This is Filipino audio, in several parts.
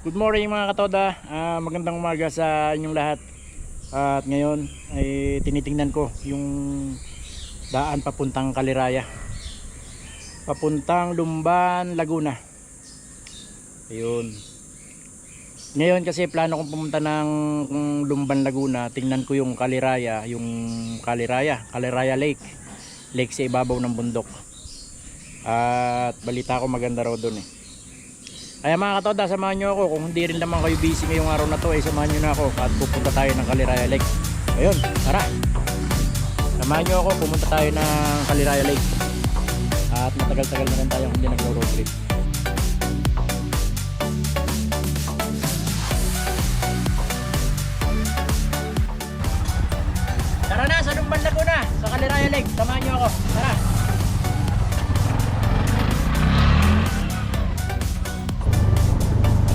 Good morning mga katoda, magandang umaga sa inyong lahat. At ngayon ay tinitingnan ko yung daan papuntang Kaliraya, papuntang Lumban, Laguna. Ayun. Ngayon kasi plano kong pumunta ng Lumban, Laguna. Tingnan ko yung Kaliraya, Kaliraya Lake sa ibabaw ng bundok. At balita ko maganda raw doon eh. Kaya mga katoda, samahan nyo ako. Kung hindi rin naman kayo busy ngayong araw na to, ay samahan nyo na ako at pupunta tayo ng Kaliraya Lake. Ayun, tara, samahan nyo ako, pumunta tayo ng Kaliraya Lake. At matagal-tagal na rin tayo hindi nagro-road trip. Tara na sa Lumban, Laguna, sa Kaliraya Lake. Samahan nyo ako, tara.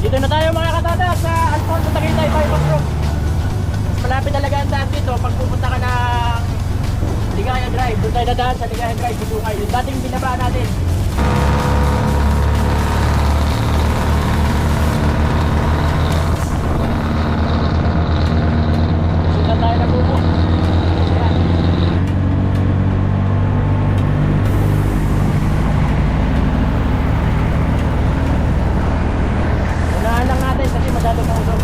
Dito na tayo mga katada sa Alfonso Tagaytay Bypass Road. Mas malapit talaga ang daan dito pag pupunta ka ng Ligaya Drive. Doon tayo dadaan sa Ligaya Drive, Bukay. Yung dating binaba natin. Sundan tayo na buko. Unahan lang natin kasi masyado na usok.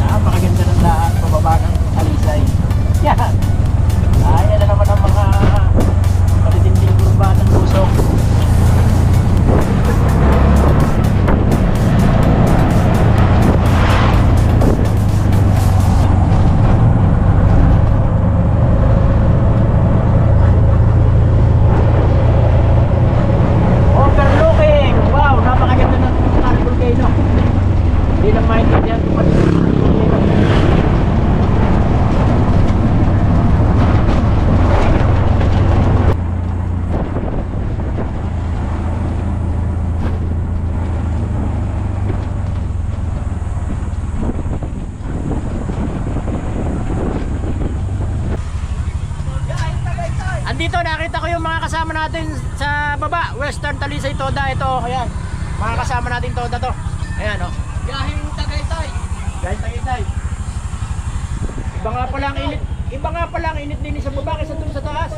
Napakaganda ng daan pababa ng Alisay. Yan. Ayan na naman ang mga matitinding kurba ng usok. Overlooking! Wow, napakaganda ng Taal Volcano. Hindi lang maintindihan kung ano. Andito nakita ko yung mga kasama natin sa baba, Western Talisay Toda. Ito, ayan. Mga kasama natin Toda to. Ayan, oh. Gahing Tagaytay. Guys, Tagaytay. Iba nga pala ang init. Iba nga pala ang init din sa baba kaysa dun sa taas.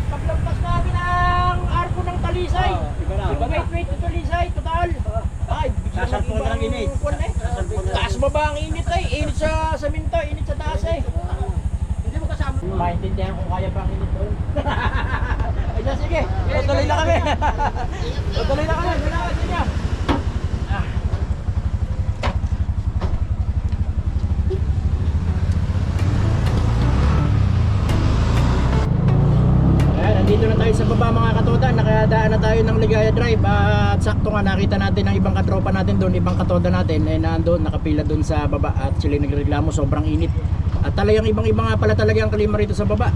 Paglampas namin ang arko ng Talisay. Iba gateway to Talisay, total. Ay, Sasalpon ng init. Taas baba ang init ay. Init sa saminto, init sa taas eh. Hindi mo kasama. Maintindihan kung kaya pa ang init doon. Ayan, sige. Tutuloy na kami. Tutuloy na kami. Salamat sa inyo. Ayan, nandito na tayo sa baba mga katoda. Nakadaan na tayo ng Ligaya Drive. At sakto nga nakita natin ang ibang katropa natin doon, ibang katoda natin ay nandoon, nakapila doon sa baba. At sila nagreklamo, sobrang init. At talagang ibang-ibang nga pala talaga ang klima rito sa baba.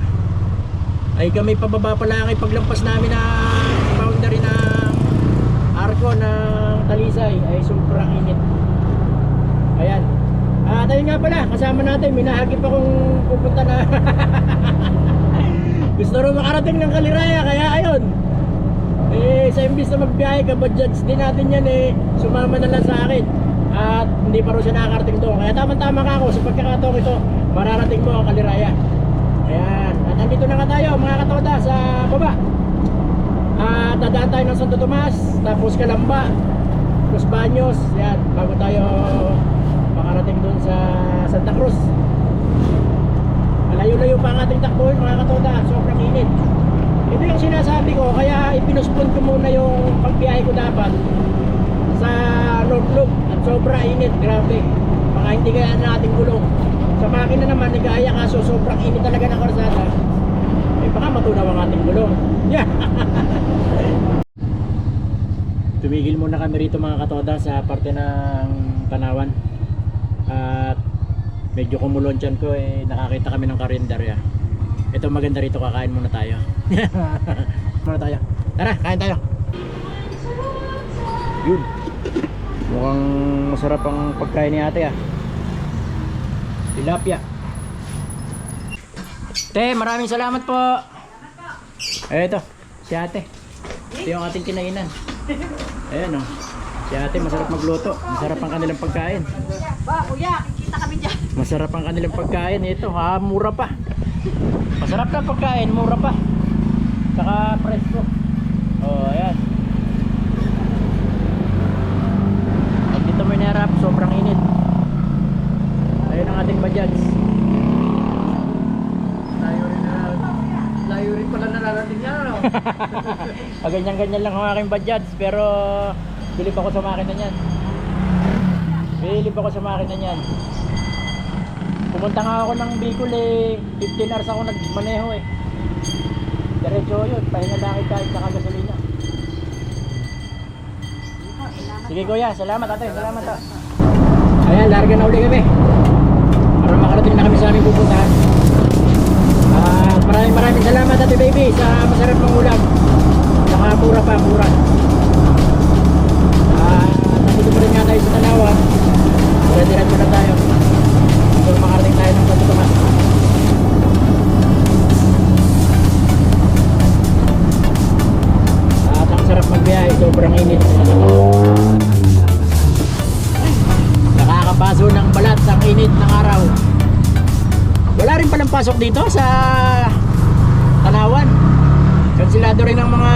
Ay kami pababa pala ay paglampas namin ang boundary ng arko ng Talisay ay sobrang init. Ayan. At ayun nga pala, kasama natin, minahagip akong pupunta na gusto rin makarating ng Kaliraya, kaya ayun. Eh, sa imbis na magbiyahe ka, budgets din natin yan eh, sumama na lang sa akin. At hindi pa rin siya nakakarating doon. Kaya tama-tama ka ako, sa pagkakataong ito, mararating mo ang Kaliraya. Ayan. At nandito na nga tayo mga katoda sa baba. At dadaan tayo ng Santo Tomas, tapos Calamba, Los Baños. Yan, bago tayo makarating doon sa Santa Cruz. Malayo-layo pa ang ating takbuhin mga katoda, sobrang init. Ito yung sinasabi ko, kaya ipinuspon ko muna yung pagbiyahe ko dapat sa North Loop. At sobra init, grabe. Baka hindi kaya natin gulong. Sa makina naman, nagaya kaso sobrang init talaga ng karsada. Eh baka matunaw ang ating gulong. Yeah. Tumigil muna kami rito mga katoda sa parte ng Tanawan. At medyo kumulon dyan ko eh, nakakita kami ng karinderya. Ito maganda rito, kakain muna tayo. Muna tayo. Tara, kain tayo. Yun. Mukhang masarap ang pagkain ni ate ah. Tilapia. Te, maraming salamat po. Eto, si ate. Ito yung ating kinainan. Ayan o. Si ate masarap magluto. Masarap ang kanilang pagkain. Ba, kuya, kikita kami dyan. Masarap ang kanilang pagkain. Ito ha, mura pa. Masarap na pagkain, mura pa. Saka presko. Oh, ayan. At dito may narap, sobrang init. Ayun ang ating bajads. Layo rin pala nararating niya, ano? Ganyan-ganyan lang ang aking bajads. Pero bilib ako sa makina niyan. Bilib ako sa makina niyan. Pumunta nga ako ng Bicol eh. 15 hours ako nagmaneho eh. Diretso yun, pahinga lang kahit saka gasolina. Sige kuya, salamat ate, salamat ha. Ayan, larga na uli kami para makarating na kami sa aming pupuntahan. At maraming salamat ate baby sa masarap ng ulam. Saka mura pa, mura. Nandito pa rin nga tayo sa Tanawan. Diretso na tayo para makarating tayo ng Santo Tomas. At ang sarap magbiyahe, sobrang init. Nakakapaso ng balat ang init ng araw. Wala rin palang pasok dito sa Tanawan. Kansilado rin ng mga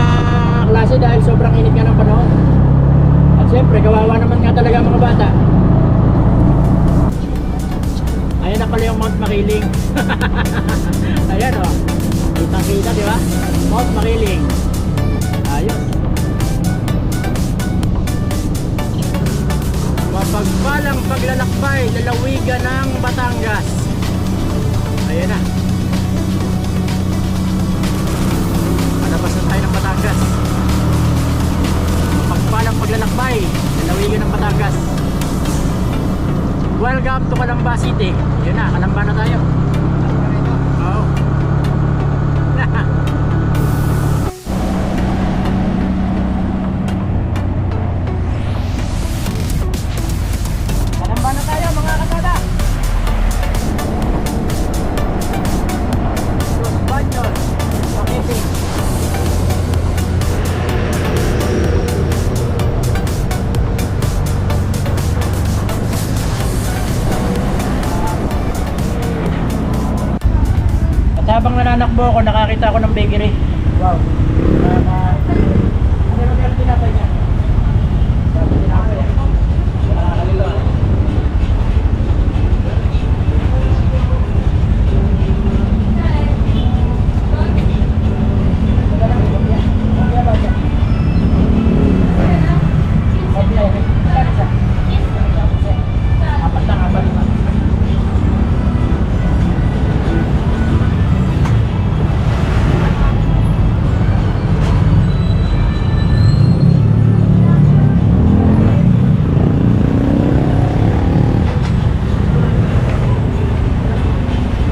klase dahil sobrang init nga ng panahon. At siyempre, kawawa naman nga talaga ang mga bata. Ayan na pala yung Mount Makiling. Ayan o. Kitang kita, di ba? Mount Makiling. Ayun. Mapagpalang paglalakbay, lalawigan ng Batangas. Ayan na. Palabas na tayo ng Batangas. Mapagpalang paglalakbay, lalawigan ng Batangas. Welcome to Calamba City. Yun na, Calamba na tayo. Oo. Calamba na tayo mga kasada. Los Baños, Makiti. Habang nananakbo ako, nakakita ako ng bakery. Wow. Ano yung tinapay niya? Tinapay niya. Nakakalilo. Apat lang, apat lang.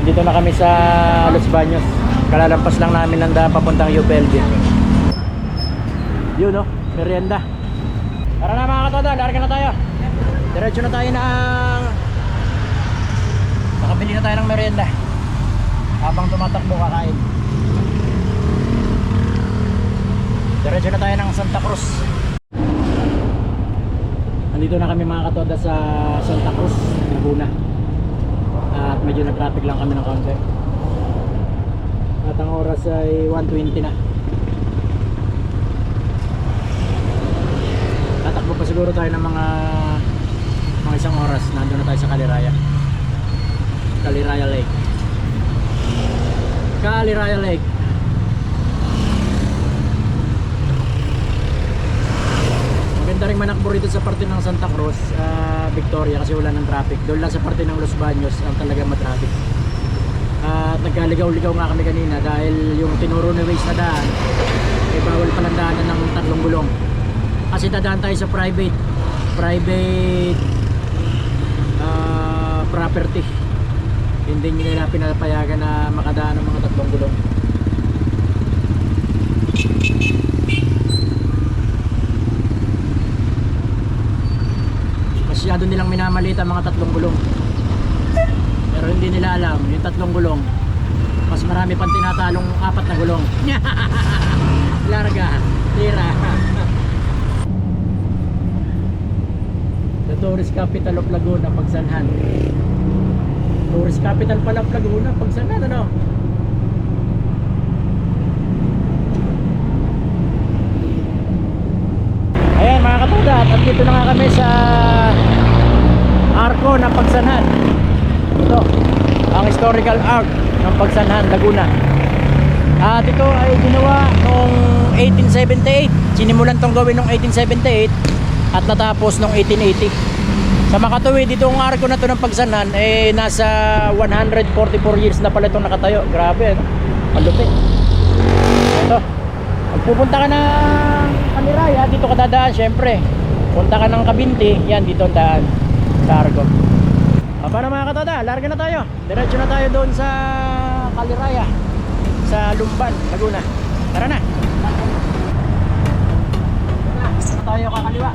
Dito na kami sa Los Baños. Kalalampas lang namin ng daan papuntang UPLB. Yun no, merienda. Tara na mga katoda, larga na tayo. Diretso na tayo ng nakabili na tayo ng merienda. Habang tumatakbo kakain. Diretso na tayo ng Santa Cruz. Nandito na kami mga katoda sa Santa Cruz, Laguna. At medyo na-traffic lang kami ng konti. At ang oras ay 1:20 na. Tatakbo pa siguro tayo ng mga isang oras. Nandun na tayo sa Caliraya. Caliraya Lake. Caliraya Lake. Maganda rin manakbo rito sa parte ng Santa Cruz, Victoria, kasi wala ng traffic. Doon lang sa parte ng Los Baños ang talagang matraffic. At nagkaligaw-ligaw nga kami kanina dahil yung tinuro ni Waze na daan ay bawal palang daanan ng 3 gulong. Kasi dadaan tayo sa private property. Hindi nila pinapayagan na makadaan ng mga 3 gulong. masyado nilang minamalita ang mga 3 gulong. Pero hindi nila alam, yung 3 gulong, mas marami pang tinatalong 4 na gulong. Larga, tira. The tourist capital of Laguna, Pagsanhan. Tourist capital pala of Laguna, Pagsanhan, ano? Ayan mga katoda, at dito na nga kami sa Arco ng Pagsanhan. Ito, ang historical arc ng Pagsanhan, Laguna. At ito ay ginawa noong 1878. Sinimulan tong gawin noong 1878 at natapos noong 1880. Sa makatuwid, dito ang arko na to ng Pagsanhan eh nasa 144 years na pala itong nakatayo. Grabe, ano? Malupit. Ito, pag pupunta ka ng Kaliraya, dito ka dadaan syempre. Punta ka ng Kabinti, yan dito ang daan sa arko. Paano mga katoda, larga na tayo. Diretso na tayo doon sa Kaliraya, sa Lumban, Laguna. Tara na. Tayo kakaliwa.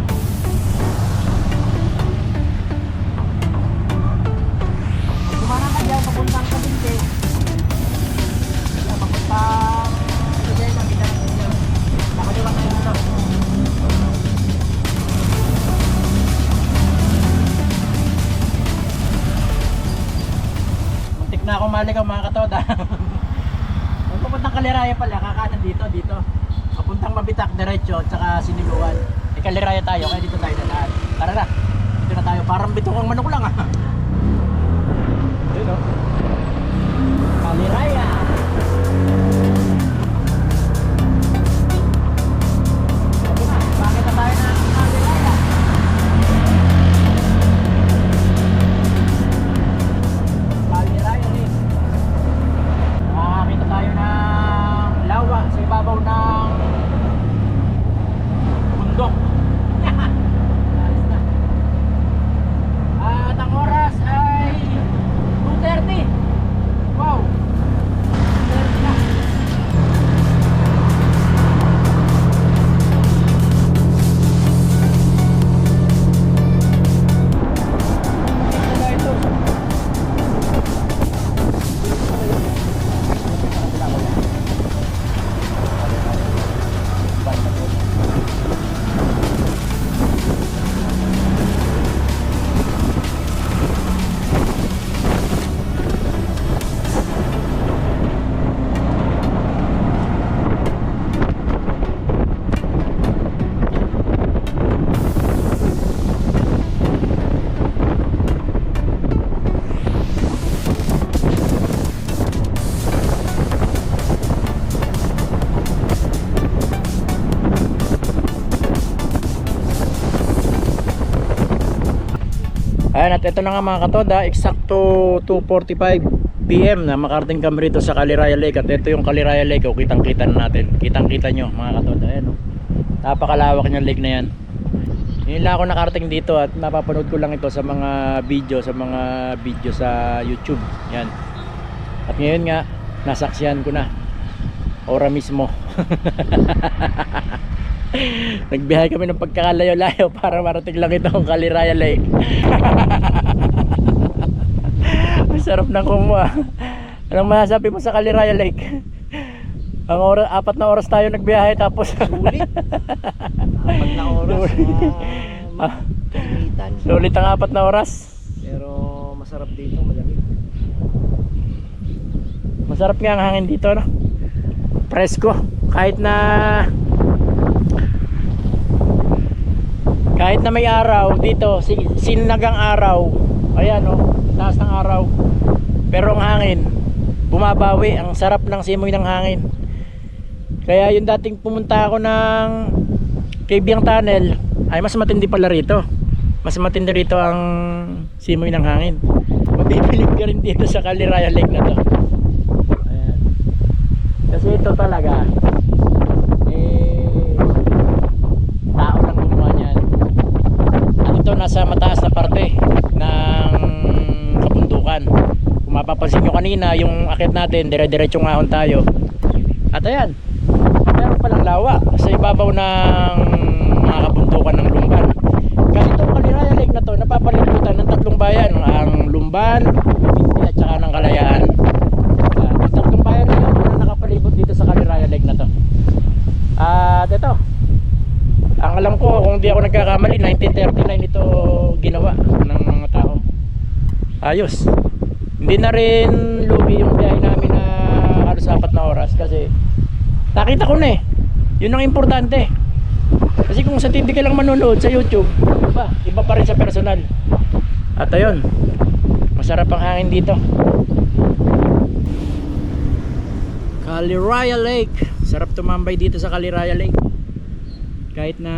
Kumana ka dyan, papuntang Kabinti. Papuntang Kabinti, ang kita natin dyan. Nakaliwa tayo dito. Muntik na akong maligaw mga katoda. Papuntang Kaliraya pala, kakanan dito. Papuntang Mabitak, diretso, at saka Siniluan. Eh, Kaliraya tayo, kaya dito tayo dadaan. Tara na, dito na tayo. Parang bitukang manok lang ah. Ayun o. Kaliraya. Ito na, bakit na tayo ng Kaliraya? Kaliraya rin. Makakita tayo ng lawa sa ibabaw ng bundok. Ayos na. At ang oras ay 2:30. Wow, 2:30 na. Ito na ito. Ayan, at ito na nga mga katoda, eksakto 2:45 PM na makarating kami rito sa Kaliraya Lake. At ito yung Kaliraya Lake, oh, kitang kita na natin. Kitang kita nyo mga katoda. Ayan, oh. Napakalawak yung lake na yan. Ngayon lang ako nakarating dito at napapanood ko lang ito sa mga video sa YouTube. Yan. At ngayon nga nasaksihan ko na ora mismo. Nagbiyahe kami ng pagkakalayo-layo para marating lang ito ang Kaliraya Lake. Masarap na kumuha. Anong masasabi mo sa Kaliraya Lake? Ang oras, 4 na oras tayo nagbiyahe tapos Sulit. 4 na oras. Sulit ang 4 na oras. Pero masarap dito, malamig. Masarap nga ang hangin dito, no? Presko. Kahit na may araw dito, sinagang araw. Ayan, oh, taas ng araw. Pero ang hangin bumabawi, ang sarap ng simoy ng hangin. Kaya yung dating pumunta ako ng Kabyang Tunnel ay mas matindi pala rito. Mas matindi rito ang simoy ng hangin. Mabibilib ka rin dito sa Kaliraya Lake na to. Ayan. Kasi ito talaga tao lang gumawa niyan. At ito nasa mataas na parte ng kabundukan. Kung mapapansin nyo kanina, yung akit natin, dire-diretsong ahon tayo. At ayan, meron palang lawa sa ibabaw ng mga kabundukan ng Lumban. Kasi itong Kaliraya Lake na to, napapalibutan ng tatlong bayan, ang Lumban, Binti at saka ng Kalayaan. Yung tatlong bayan na yun na nakapalibot dito sa Caliraya Lake na to. At ito, ang alam ko kung di ako nagkakamali, 1939 ito ginawa ng mga tao. Ayos. Hindi na rin lugi yung biyahe namin na halos 4 na oras kasi nakita ko na eh. Yun ang importante. Kasi kung sa TV ka lang manonood sa YouTube, iba pa rin sa personal. At ayun, masarap ang hangin dito. Caliraya Lake. Sarap tumambay dito sa Caliraya Lake. Kahit na,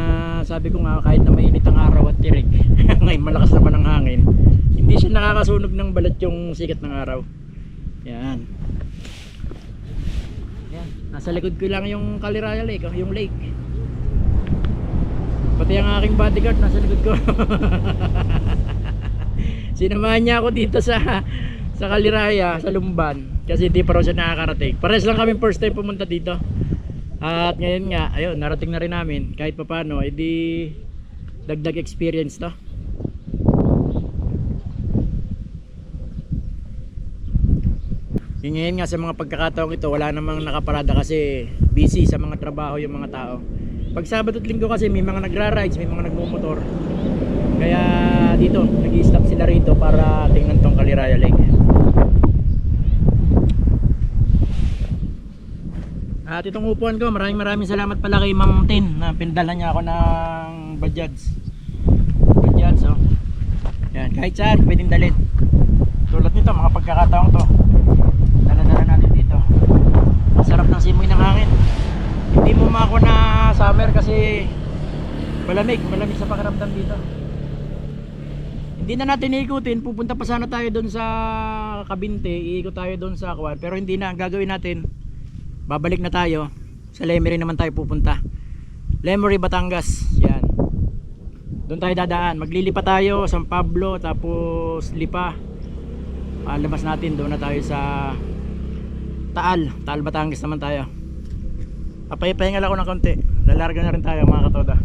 sabi ko nga, kahit na mainit ang araw at tirik, ngayon malakas naman ang hangin, hindi siya nakakasunog ng balat yung sikat ng araw. Yan. Yan. Nasa likod ko lang yung Caliraya Lake, yung lake. Pati ang aking bodyguard nasa likod ko. Sinamahan niya ako dito sa Caliraya, sa Lumban, kasi hindi pa raw siya nakakarating. Pares lang kami first time pumunta dito. At ngayon nga, ayun, narating na rin namin kahit papaano, edi dagdag experience to. Ngayon nga sa mga pagkakataong ito, wala namang nakaparada kasi busy sa mga trabaho yung mga tao. Pag Sabado at Linggo kasi may mga nagra-rides, may mga nagmumotor. Kaya dito, nag-i-stop sila rito para tingnan tong Caliraya Lake. At itong upuan ko, maraming salamat pala kay Ma'am Tin na pinadala niya ako ng Bajads. Bajads, oh. Yan, kahit saan pwedeng dalhin. Tulad nito, mga pagkakataong to, dala-dala natin dito. Masarap ng simoy ng hangin. Hindi mo mako na summer kasi malamig sa pakiramdam dito. Hindi na natin iikutin, pupunta pa sana tayo doon sa Kabinte, iikot tayo doon sa Akwan, pero hindi na. Ang gagawin natin, babalik na tayo sa Lemery naman tayo pupunta. Lemery, Batangas. Yan. Doon tayo dadaan. Maglilipa tayo San Pablo, tapos Lipa. Labas natin, doon na tayo sa Taal, Batangas naman tayo. Papahingal ako ng konti. Lalarga na rin tayo mga katoda.